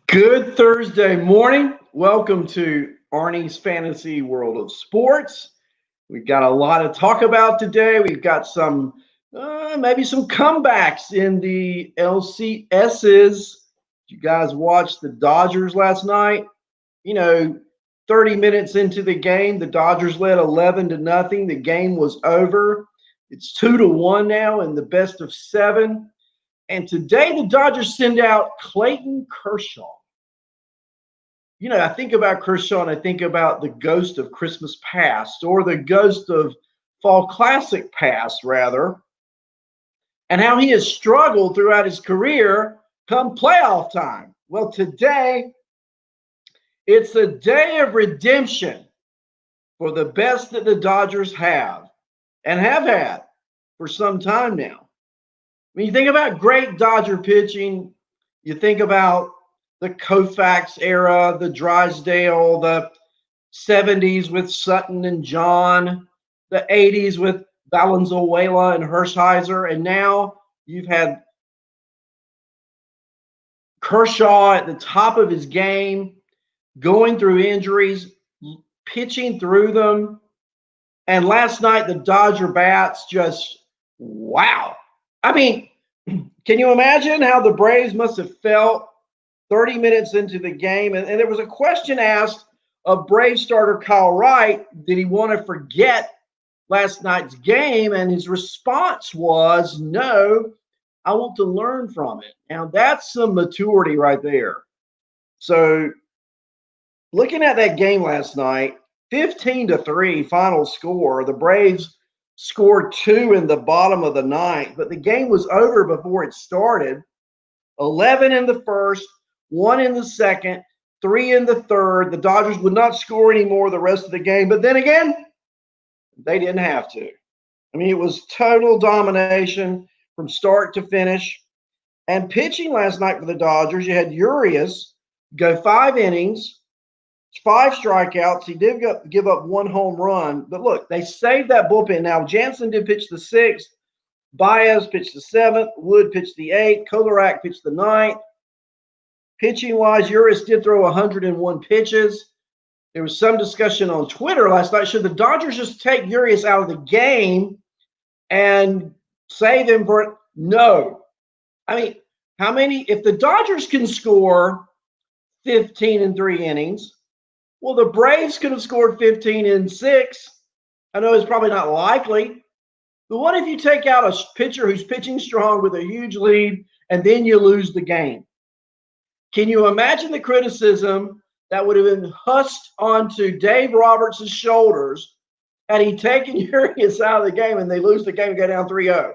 Good Thursday morning. Welcome to Arnie's Fantasy World of Sports. We've got a lot to talk about today. We've got maybe some comebacks in the LCSs. You guys watched the Dodgers last night. 30 minutes into the game, the Dodgers led 11-0. The game was over. It's 2-1 now in the best of seven. And today the Dodgers send out Clayton Kershaw. I think about Kershaw and I think about the ghost of Christmas past, or the ghost of Fall Classic past, rather, and how he has struggled throughout his career come playoff time. Well, today, it's a day of redemption for the best that the Dodgers have and have had for some time now. When you think about great Dodger pitching, you think about the Koufax era, the Drysdale, the 70s with Sutton and John, the 80s with Valenzuela and Hershiser, and now you've had Kershaw at the top of his game, going through injuries, pitching through them, and last night the Dodger bats just, wow. I mean, can you imagine how the Braves must have felt 30 minutes into the game? And there was a question asked of Brave starter Kyle Wright, did he want to forget last night's game? And his response was, no, I want to learn from it. Now, that's some maturity right there. So looking at that game last night, 15-3 final score. The Braves scored 2 in the bottom of the ninth, but the game was over before it started. 11 in the first, 1 in the second, 3 in the third. The Dodgers would not score anymore the rest of the game. But then again, they didn't have to. I mean, it was total domination from start to finish. And pitching last night for the Dodgers, you had Urias go 5 innings, 5 strikeouts. He did give up 1 home run. But look, they saved that bullpen. Now, Jansen did pitch the 6th. Baez pitched the 7th. Wood pitched the 8th. Kolarek pitched the 9th. Pitching-wise, Urias did throw 101 pitches. There was some discussion on Twitter last night. Should the Dodgers just take Urias out of the game and save him for it? No. I mean, if the Dodgers can score 15 in 3 innings, well, the Braves could have scored 15 in 6. I know it's probably not likely. But what if you take out a pitcher who's pitching strong with a huge lead and then you lose the game? Can you imagine the criticism that would have been husked onto Dave Roberts' shoulders had he taken Urias out of the game and they lose the game and go down 3-0?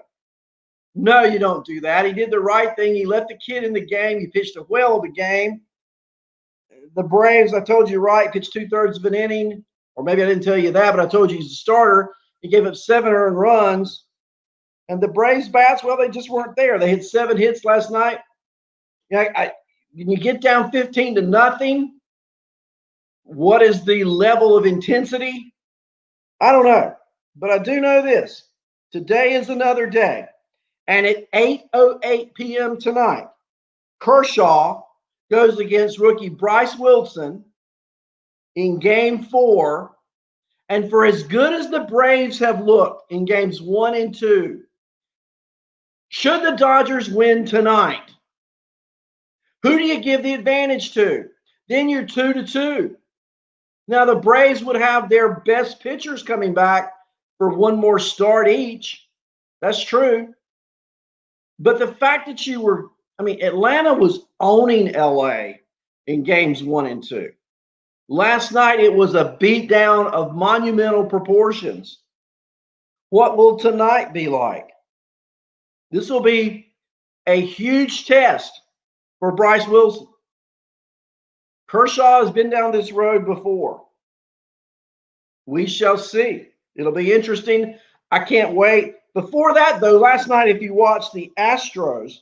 No, you don't do that. He did the right thing. He left the kid in the game. He pitched a whale of a game. The Braves, I told you right, pitched 2/3 of an inning. Or maybe I didn't tell you that, but I told you he's a starter. He gave up 7 earned runs. And the Braves bats, well, they just weren't there. They hit 7 hits last night. When you get down 15-0, what is the level of intensity? I don't know. But I do know this. Today is another day. And at 8:08 p.m. tonight, Kershaw goes against rookie Bryce Wilson in Game 4. And for as good as the Braves have looked in Games 1 and 2, should the Dodgers win tonight, who do you give the advantage to? Then you're 2-2. Now, the Braves would have their best pitchers coming back for 1 more start each. That's true. But the fact that Atlanta was owning LA in Games 1 and 2. Last night, it was a beatdown of monumental proportions. What will tonight be like? This will be a huge test for Bryce Wilson. Kershaw has been down this road before. We shall see. It'll be interesting. I can't wait. Before that, though, last night, if you watched the Astros,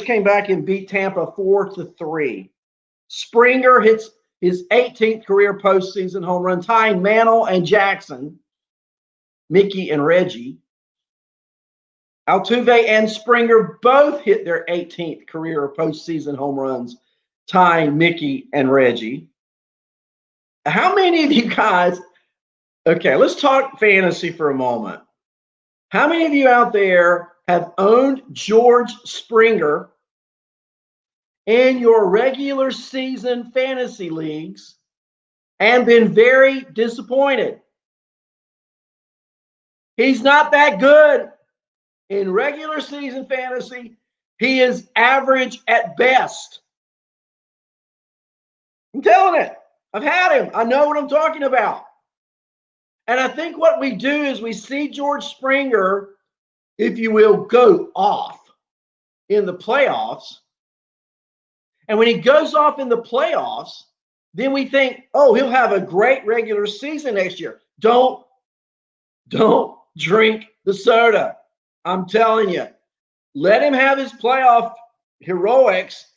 came back and beat Tampa 4-3. Springer hits his 18th career postseason home run, tying Mantle and Jackson, Mickey and Reggie. Altuve and Springer both hit their 18th career postseason home runs, tying Mickey and Reggie. How many of you guys, okay, let's talk fantasy for a moment. How many of you out there have owned George Springer in your regular season fantasy leagues and been very disappointed? He's not that good in regular season fantasy. He is average at best. I'm telling it. I've had him. I know what I'm talking about. And I think what we do is we see George Springer, if you will, go off in the playoffs. And when he goes off in the playoffs, then we think, oh, he'll have a great regular season next year. Don't drink the soda. I'm telling you. Let him have his playoff heroics.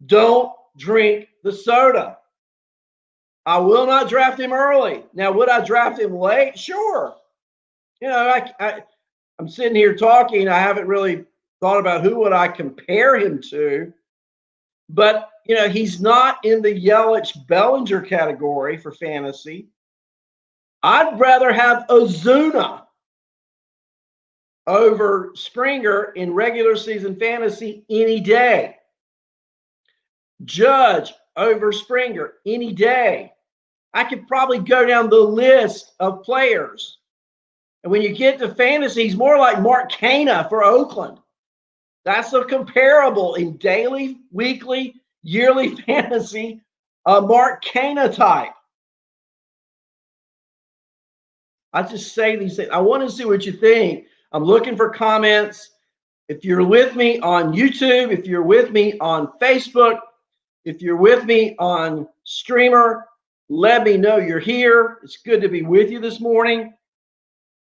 Don't drink the soda. I will not draft him early. Now, would I draft him late? Sure. You know, I'm sitting here talking. I haven't really thought about who would I compare him to. But, you know, he's not in the Yelich-Bellinger category for fantasy. I'd rather have Ozuna over Springer in regular season fantasy any day. Judge over Springer any day. I could probably go down the list of players. And when you get to fantasy, he's more like Mark Canha for Oakland. That's a comparable in daily, weekly, yearly fantasy, a Mark Canha type. I just say these things. I want to see what you think. I'm looking for comments. If you're with me on YouTube, if you're with me on Facebook, if you're with me on Streamer, let me know you're here. It's good to be with you this morning.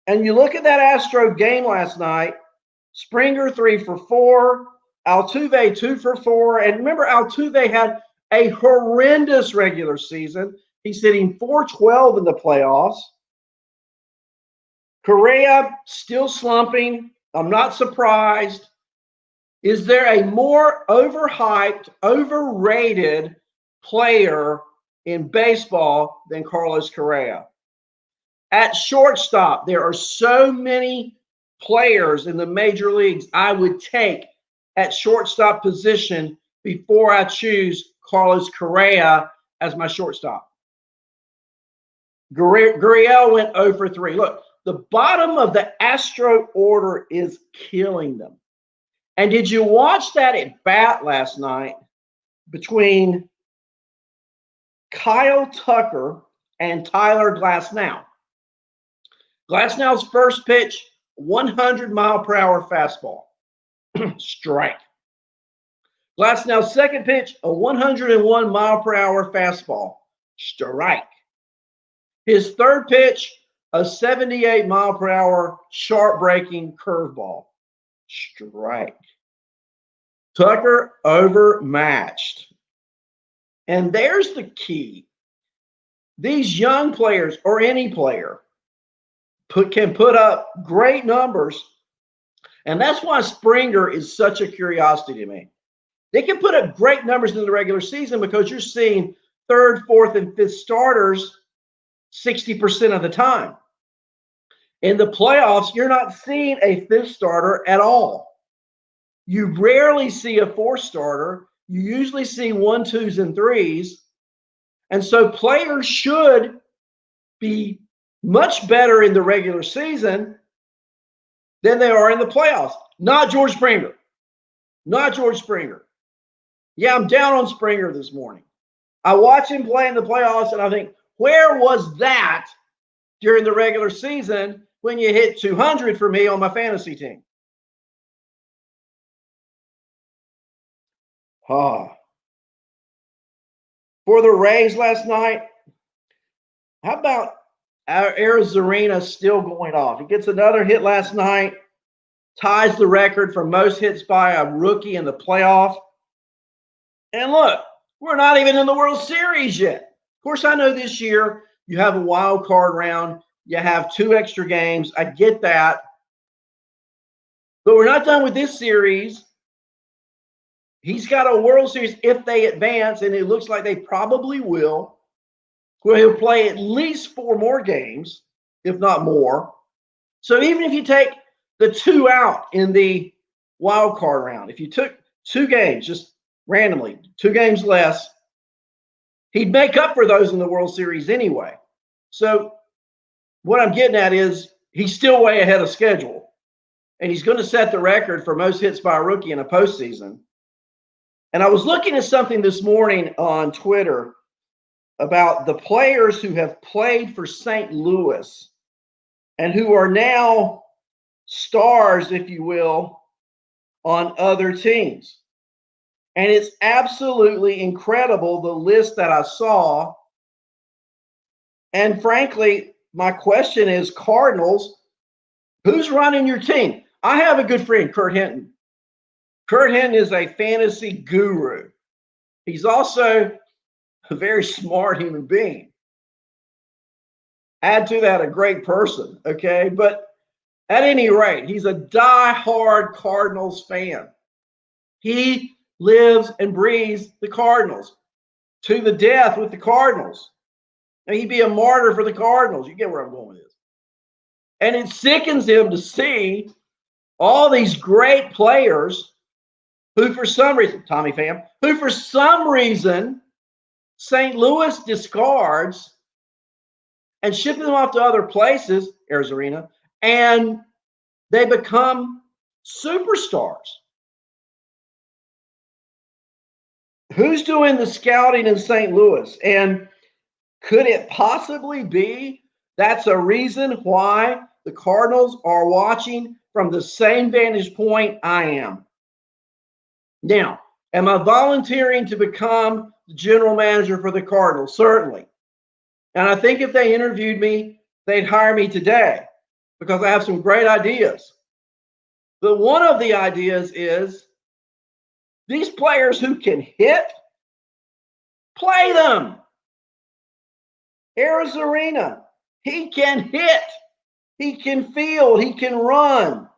And you look at that Astro game last night, Springer 3 for 4, Altuve 2 for 4. And remember, Altuve had a horrendous regular season. He's hitting .412 in the playoffs. Correa still slumping. I'm not surprised. Is there a more overhyped, overrated player in baseball than Carlos Correa? At shortstop, there are so many players in the major leagues I would take at shortstop position before I choose Carlos Correa as my shortstop. Gurriel went 0 for 3. Look, the bottom of the Astro order is killing them. And did you watch that at bat last night between Kyle Tucker and Tyler Glasnow? Glasnow's first pitch, 100-mile-per-hour fastball, strike. Glasnow's second pitch, a 101-mile-per-hour fastball, strike. His third pitch, a 78-mile-per-hour sharp-breaking curveball, strike. Tucker overmatched. And there's the key. These young players, or any player, can put up great numbers. And that's why Springer is such a curiosity to me. They can put up great numbers in the regular season because you're seeing third, fourth, and fifth starters 60% of the time. In the playoffs, you're not seeing a fifth starter at all. You rarely see a fourth starter. You usually see 1, 2s, and 3s. And so players should be much better in the regular season than they are in the playoffs. Not George Springer. Not George Springer. Yeah, I'm down on Springer this morning. I watch him play in the playoffs, and I think, where was that during the regular season when you hit 200 for me on my fantasy team? For the Rays last night, how about Arizarena still going off? He gets another hit last night, ties the record for most hits by a rookie in the playoff. And look, we're not even in the World Series yet. Of course, I know this year you have a wild card round. You have 2 extra games. I get that. But we're not done with this series. He's got a World Series if they advance, and it looks like they probably will, where he'll play at least 4 more games, if not more. So even if you take the 2 out in the wild card round, if you took 2 games, just randomly, 2 games less, he'd make up for those in the World Series anyway. So what I'm getting at is he's still way ahead of schedule, and he's going to set the record for most hits by a rookie in a postseason. And I was looking at something this morning on Twitter about the players who have played for St. Louis and who are now stars, if you will, on other teams. And it's absolutely incredible, the list that I saw. And frankly, my question is, Cardinals, who's running your team? I have a good friend, Kurt Hinton. Kurt Hinton is a fantasy guru. He's also a very smart human being. Add to that, a great person, okay? But at any rate, he's a die-hard Cardinals fan. He lives and breathes the Cardinals to the death with the Cardinals. And he'd be a martyr for the Cardinals. You get where I'm going with this. And it sickens him to see all these great players who for some reason, Tommy Pham, who for some reason St. Louis discards and shipping them off to other places, Arizona, and they become superstars. Who's doing the scouting in St. Louis? And could it possibly be that's a reason why the Cardinals are watching from the same vantage point I am? Now, am I volunteering to become the general manager for the Cardinals? Certainly. And I think if they interviewed me, they'd hire me today because I have some great ideas. But one of the ideas is these players who can hit, play them. Arizona, he can hit, he can field, he can run,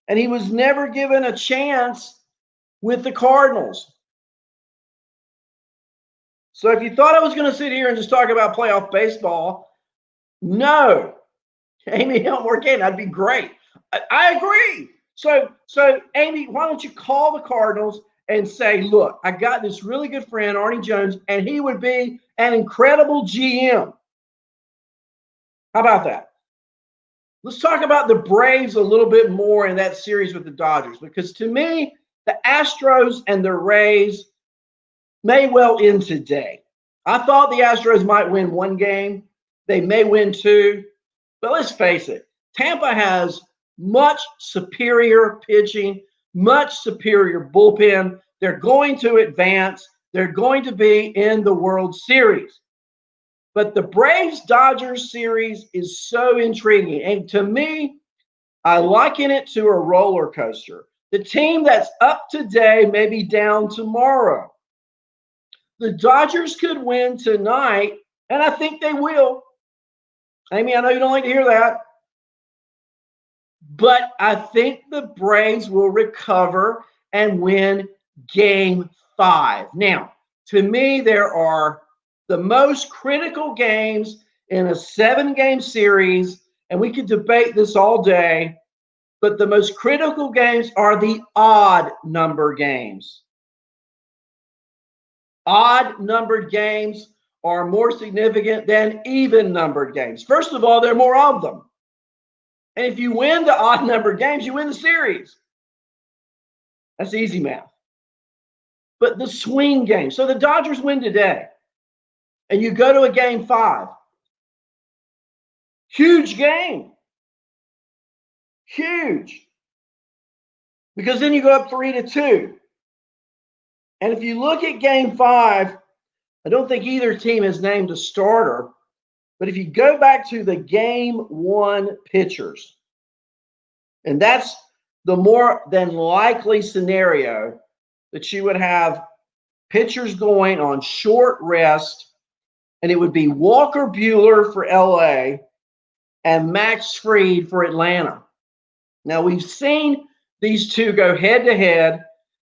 and he was never given a chance with the Cardinals. So if you thought I was going to sit here and just talk about playoff baseball, no. Amy, don't work in. That'd be great. I agree. So Amy, why don't you call the Cardinals and say, look, I got this really good friend, Arnie Jones, and he would be an incredible GM. How about that? Let's talk about the Braves a little bit more in that series with the Dodgers, because to me, the Astros and the Rays may well end today. I thought the Astros might win 1 game. They may win 2. But let's face it, Tampa has much superior pitching, much superior bullpen. They're going to advance. They're going to be in the World Series. But the Braves-Dodgers series is so intriguing. And to me, I liken it to a roller coaster. The team that's up today may be down tomorrow. The Dodgers could win tonight, and I think they will. Amy, I know you don't like to hear that. But I think the Braves will recover and win Game 5. Now, to me, there are the most critical games in a 7-game series, and we could debate this all day, but the most critical games are the odd number games. Odd numbered games are more significant than even numbered games. First of all, there are more of them. And if you win the odd numbered games, you win the series. That's easy math. But the swing game. So the Dodgers win today, and you go to a Game 5. Huge game. Huge. Because then you go up 3-2. And if you look at Game 5, I don't think either team has named a starter. But if you go back to the Game 1 pitchers, and that's the more than likely scenario that you would have pitchers going on short rest, and it would be Walker Buehler for LA and Max Fried for Atlanta. Now, we've seen these two go head to head.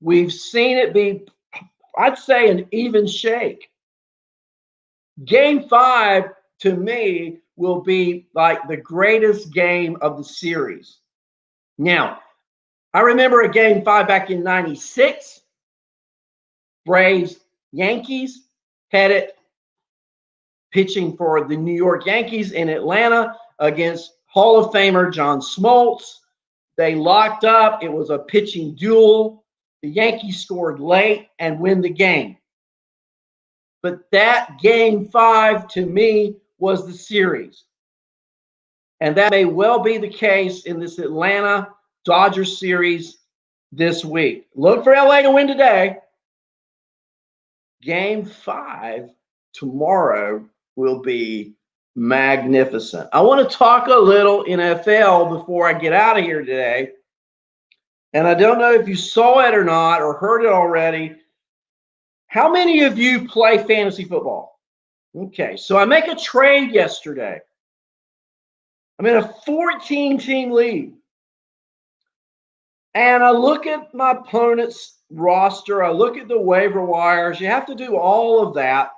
We've seen it be, I'd say, an even shake. Game 5, to me, will be like the greatest game of the series. Now, I remember a game 5 back in 96. Braves, Yankees had it pitching for the New York Yankees in Atlanta against Hall of Famer John Smoltz. They locked up. It was a pitching duel. The Yankees scored late and win the game. But that game 5, to me, was the series. And that may well be the case in this Atlanta Dodgers series this week. Look for LA to win today. Game 5 tomorrow will be magnificent. I want to talk a little NFL before I get out of here today. And I don't know if you saw it or not or heard it already. How many of you play fantasy football? Okay, so I make a trade yesterday. I'm in a 14-team league. And I look at my opponent's roster. I look at the waiver wires. You have to do all of that.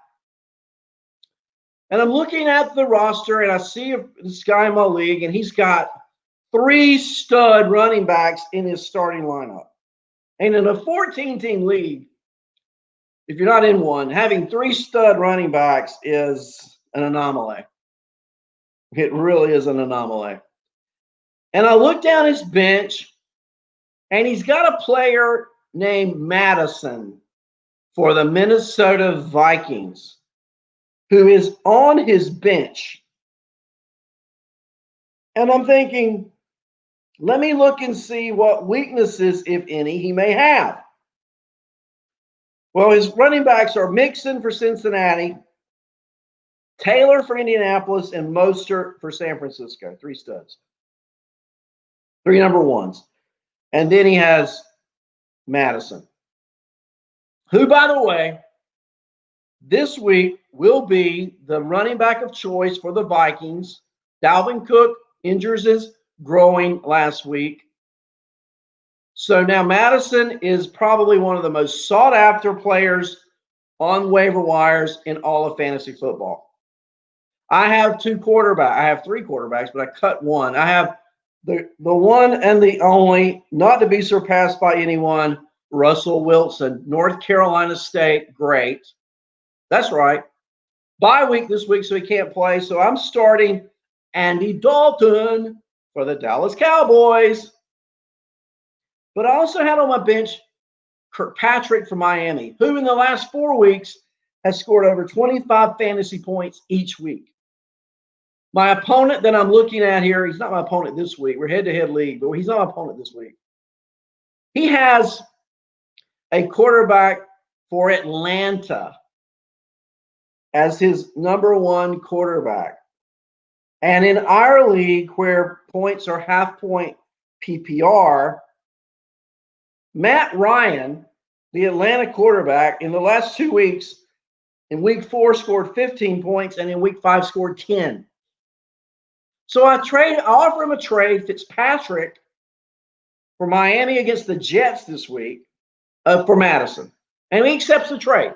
And I'm looking at the roster, and I see this guy in my league, and he's got 3 stud running backs in his starting lineup. And in a 14-team league, if you're not in one, having 3 stud running backs is an anomaly. It really is an anomaly. And I look down his bench, and he's got a player named Madison for the Minnesota Vikings who is on his bench. And I'm thinking, let me look and see what weaknesses, if any, he may have. Well, his running backs are Mixon for Cincinnati, Taylor for Indianapolis, and Mostert for San Francisco. 3 studs. 3 number ones. And then he has Madison, who, by the way, this week will be the running back of choice for the Vikings. Dalvin Cook injures his groin last week. So now Madison is probably one of the most sought-after players on waiver wires in all of fantasy football. I have 2 quarterbacks. I have 3 quarterbacks, but I cut one. I have the one and the only, not to be surpassed by anyone, Russell Wilson, North Carolina State, great. That's right. Bye week this week, so he can't play. So I'm starting Andy Dalton for the Dallas Cowboys. But I also had on my bench Kirkpatrick from Miami, who in the last 4 weeks has scored over 25 fantasy points each week. My opponent that I'm looking at here, he's not my opponent this week. We're head-to-head league, but he's not my opponent this week. He has a quarterback for Atlanta as his number 1 quarterback. And in our league, where points are half-point PPR, Matt Ryan, the Atlanta quarterback, in the last 2 weeks, in week 4 scored 15 points, and in week 5 scored 10. So I offer him a trade, Fitzpatrick, for Miami against the Jets this week, for Madison. And he accepts the trade.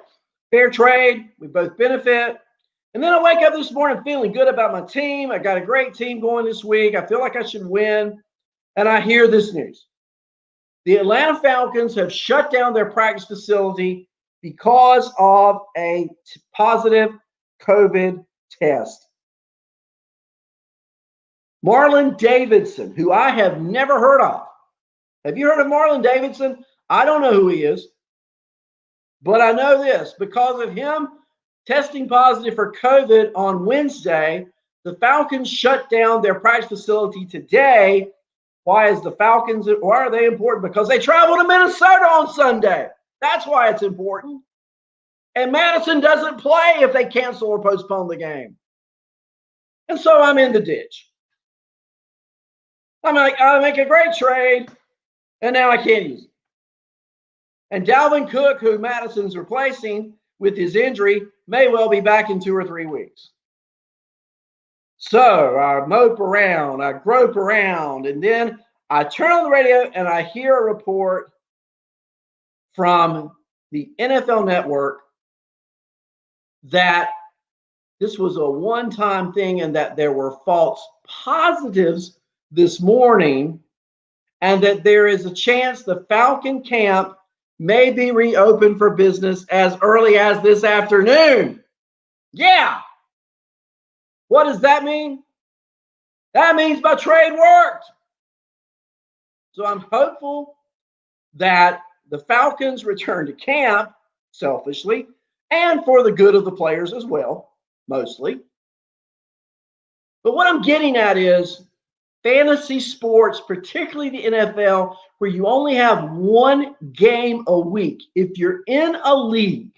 Fair trade. We both benefit. And then I wake up this morning feeling good about my team. I got a great team going this week. I feel like I should win. And I hear this news. The Atlanta Falcons have shut down their practice facility because of a positive COVID test. Marlon Davidson, who I have never heard of. Have you heard of Marlon Davidson? I don't know who he is. But I know this. Because of him testing positive for COVID on Wednesday, the Falcons shut down their practice facility today. Why are they important? Because they travel to Minnesota on Sunday. That's why it's important. And Madison doesn't play if they cancel or postpone the game. And so I'm in the ditch. I'm like, I make a great trade, and now I can't use it. And Dalvin Cook, who Madison's replacing with his injury, may well be back in 2 or 3 weeks. So I mope around, I grope around, and then I turn on the radio and I hear a report from the NFL Network that this was a one-time thing and that there were false positives this morning, and that there is a chance the Falcon camp may be reopened for business as early as this afternoon. Yeah. What does that mean? That means my trade worked. So I'm hopeful that the Falcons return to camp selfishly and for the good of the players as well, mostly. But what I'm getting at is fantasy sports, particularly the NFL, where you only have one game a week. If you're in a league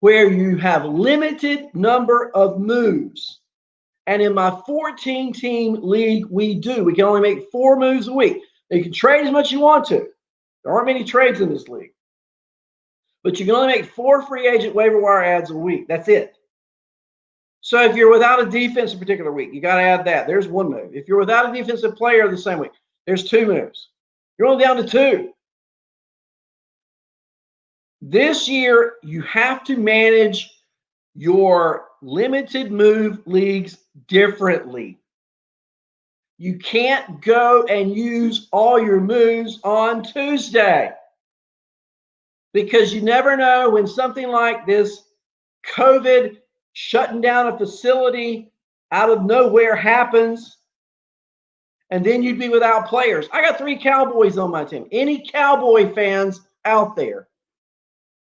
where you have limited number of moves, and in my 14-team league, we can only make 4 moves a week. You can trade as much as you want to. There aren't many trades in this league. But you can only make 4 free agent waiver wire adds a week. That's it. So if you're without a defense a particular week, you got to add that. There's 1 move. If you're without a defensive player the same week, there's 2 moves. You're only down to 2. This year, you have to manage your limited move leagues differently. You can't go and use all your moves on Tuesday, because you never know when something like this COVID shutting down a facility out of nowhere happens, and then you'd be without players. I got 3 Cowboys on my team. Any Cowboy fans out there?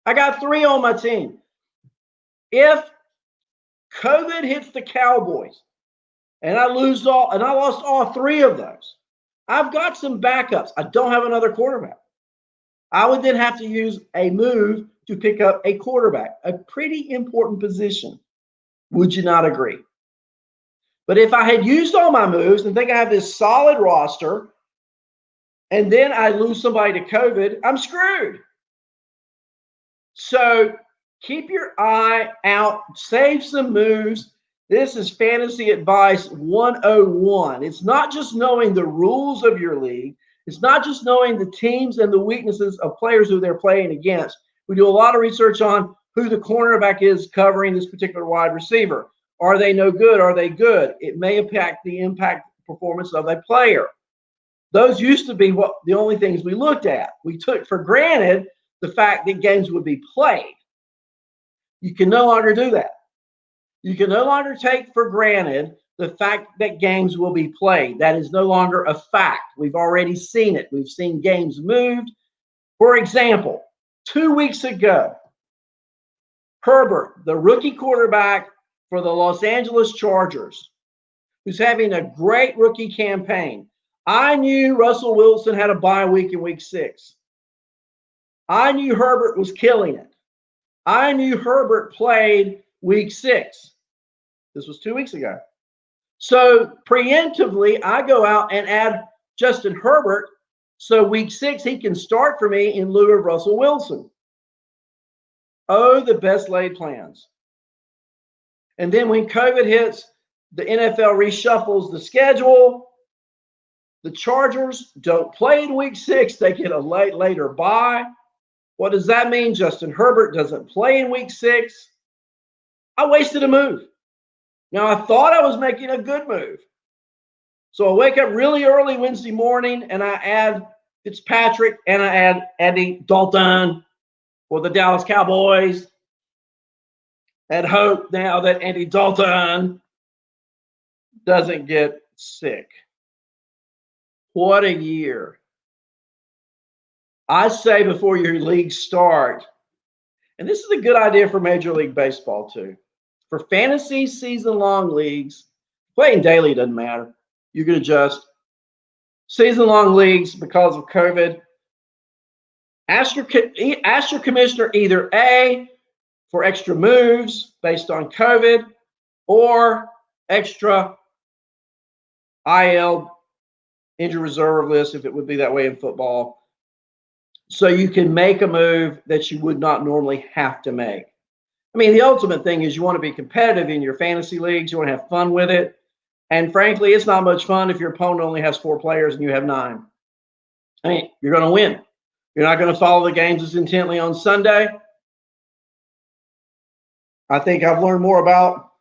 I got 3 on my team. If COVID hits the Cowboys and I lost all 3 of those, I've got some backups. I don't have another quarterback. I would then have to use a move to pick up a quarterback, a pretty important position. Would you not agree? But if I had used all my moves and think I have this solid roster, and then I lose somebody to COVID, I'm screwed. So keep your eye out, save some moves. This is Fantasy Advice 101. It's not just knowing the rules of your league. It's not just knowing the teams and the weaknesses of players who they're playing against. We do a lot of research on who the cornerback is covering this particular wide receiver. Are they no good? Are they good? It may impact the performance of a player. Those used to be the only things we looked at. We took for granted the fact that games would be played. You can no longer do that. You can no longer take for granted the fact that games will be played. That is no longer a fact. We've already seen it. We've seen games moved. For example, 2 weeks ago, Herbert, the rookie quarterback for the Los Angeles Chargers, who's having a great rookie campaign. I knew Russell Wilson had a bye week in week 6. I knew Herbert was killing it. I knew Herbert played week 6. This was 2 weeks ago. So preemptively, I go out and add Justin Herbert so week 6 he can start for me in lieu of Russell Wilson. Oh, the best laid plans. And then when COVID hits, the NFL reshuffles the schedule. The Chargers don't play in week 6. They get a later bye. What does that mean? Justin Herbert doesn't play in week 6. I wasted a move. Now, I thought I was making a good move. So I wake up really early Wednesday morning and I add Fitzpatrick and I add Andy Dalton for the Dallas Cowboys and hope now that Andy Dalton doesn't get sick. What a year. I say before your leagues start, and this is a good idea for Major League Baseball too. For fantasy season-long leagues, playing daily doesn't matter. You can adjust. Season-long leagues, because of COVID, ask your commissioner either A, for extra moves based on COVID, or extra IL injury reserve list, if it would be that way in football, so you can make a move that you would not normally have to make. I mean, the ultimate thing is you want to be competitive in your fantasy leagues. You want to have fun with it. And frankly, it's not much fun if your opponent only has 4 players and you have 9. I mean, you're going to win. You're not going to follow the games as intently on Sunday. I think I've learned more about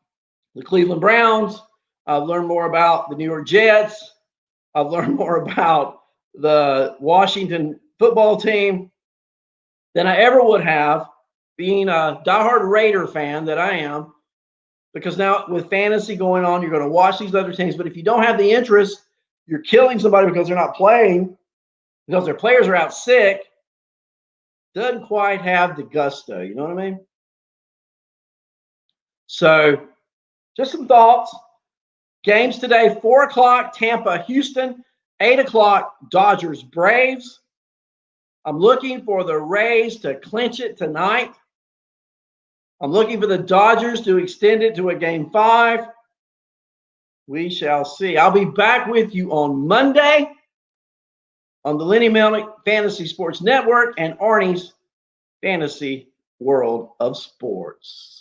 the Cleveland Browns. I've learned more about the New York Jets. I've learned more about the Washington football team than I ever would have, being a diehard Raider fan that I am, because now with fantasy going on, you're going to watch these other teams. But if you don't have the interest, you're killing somebody because they're not playing, because their players are out sick. Doesn't quite have the gusto. You know what I mean? So just some thoughts. Games today, 4 o'clock, Tampa, Houston, 8 o'clock, Dodgers, Braves. I'm looking for the Rays to clinch it tonight. I'm looking for the Dodgers to extend it to a game 5. We shall see. I'll be back with you on Monday on the Lenny Melnick Fantasy Sports Network and Arnie's Fantasy World of Sports.